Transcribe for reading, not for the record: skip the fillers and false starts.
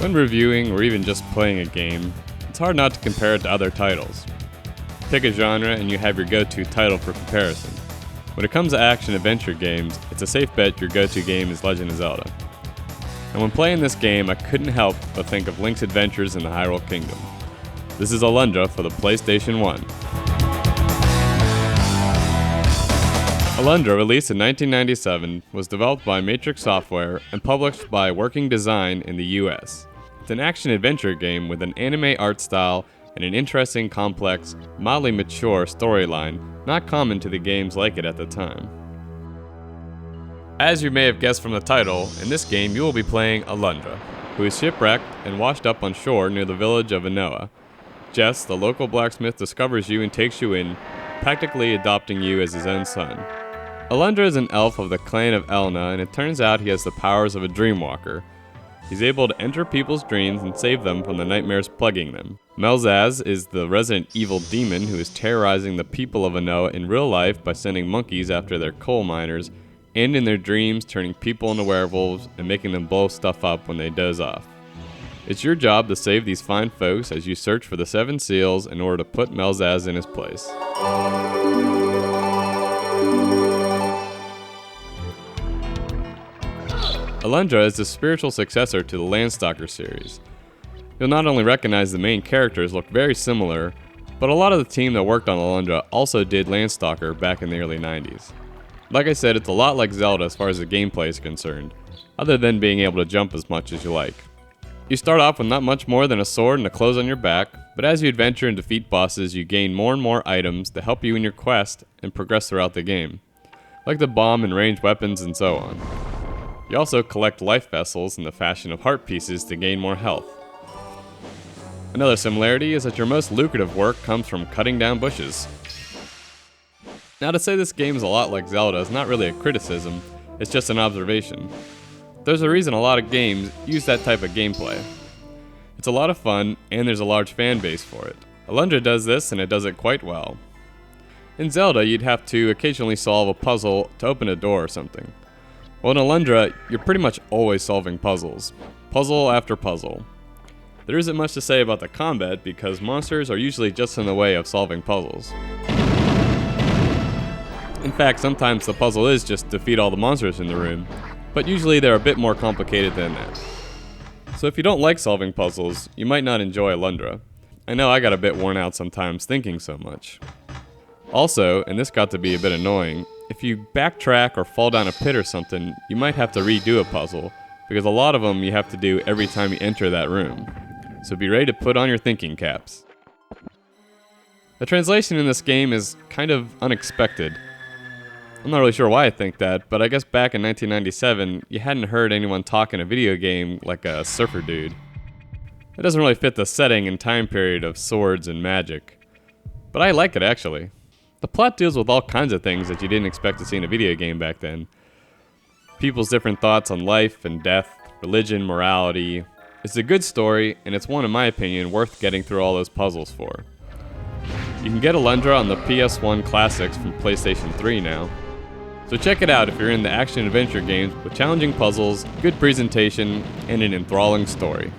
When reviewing or even just playing a game, it's hard not to compare it to other titles. Pick a genre and you have your go-to title for comparison. When it comes to action-adventure games, it's a safe bet your go-to game is Legend of Zelda. And when playing this game, I couldn't help but think of Link's Adventures in the Hyrule Kingdom. This is ALUNDRA for the PlayStation 1. ALUNDRA, released in 1997, was developed by Matrix Software and published by Working Design in the US. It's an action-adventure game with an anime art style and an interesting, complex, mildly mature storyline not common to the games like it at the time. As you may have guessed from the title, in this game you will be playing ALUNDRA, who is shipwrecked and washed up on shore near the village of Inoa. Jess, the local blacksmith, discovers you and takes you in, practically adopting you as his own son. ALUNDRA is an elf of the clan of Elna, and it turns out he has the powers of a dreamwalker. He's able to enter people's dreams and save them from the nightmares plaguing them. Melzaz is the resident evil demon who is terrorizing the people of Inoa in real life by sending monkeys after their coal miners, and in their dreams turning people into werewolves and making them blow stuff up when they doze off. It's your job to save these fine folks as you search for the 7 seals in order to put Melzaz in his place. ALUNDRA is the spiritual successor to the Landstalker series. You'll not only recognize the main characters look very similar, but a lot of the team that worked on ALUNDRA also did Landstalker back in the early 90s. Like I said, it's a lot like Zelda as far as the gameplay is concerned, other than being able to jump as much as you like. You start off with not much more than a sword and the clothes on your back, but as you adventure and defeat bosses, you gain more and more items to help you in your quest and progress throughout the game, like the bomb and ranged weapons and so on. You also collect life vessels in the fashion of heart pieces to gain more health. Another similarity is that your most lucrative work comes from cutting down bushes. Now, to say this game is a lot like Zelda is not really a criticism, it's just an observation. There's a reason a lot of games use that type of gameplay. It's a lot of fun, and there's a large fan base for it. ALUNDRA does this, and it does it quite well. In Zelda, you'd have to occasionally solve a puzzle to open a door or something. Well, in ALUNDRA, you're pretty much always solving puzzles. Puzzle after puzzle. There isn't much to say about the combat because monsters are usually just in the way of solving puzzles. In fact, sometimes the puzzle is just defeat all the monsters in the room, but usually they're a bit more complicated than that. So if you don't like solving puzzles, you might not enjoy ALUNDRA. I know I got a bit worn out sometimes thinking so much. Also, and this got to be a bit annoying, if you backtrack or fall down a pit or something, you might have to redo a puzzle, because a lot of them you have to do every time you enter that room. So be ready to put on your thinking caps. The translation in this game is kind of unexpected. I'm not really sure why I think that, but I guess back in 1997, you hadn't heard anyone talk in a video game like a surfer dude. It doesn't really fit the setting and time period of swords and magic. But I like it, actually. The plot deals with all kinds of things that you didn't expect to see in a video game back then. People's different thoughts on life and death, religion, morality. It's a good story, and it's one, in my opinion, worth getting through all those puzzles for. You can get ALUNDRA on the PS1 Classics from PlayStation 3 now. So check it out if you're into action-adventure games with challenging puzzles, good presentation, and an enthralling story.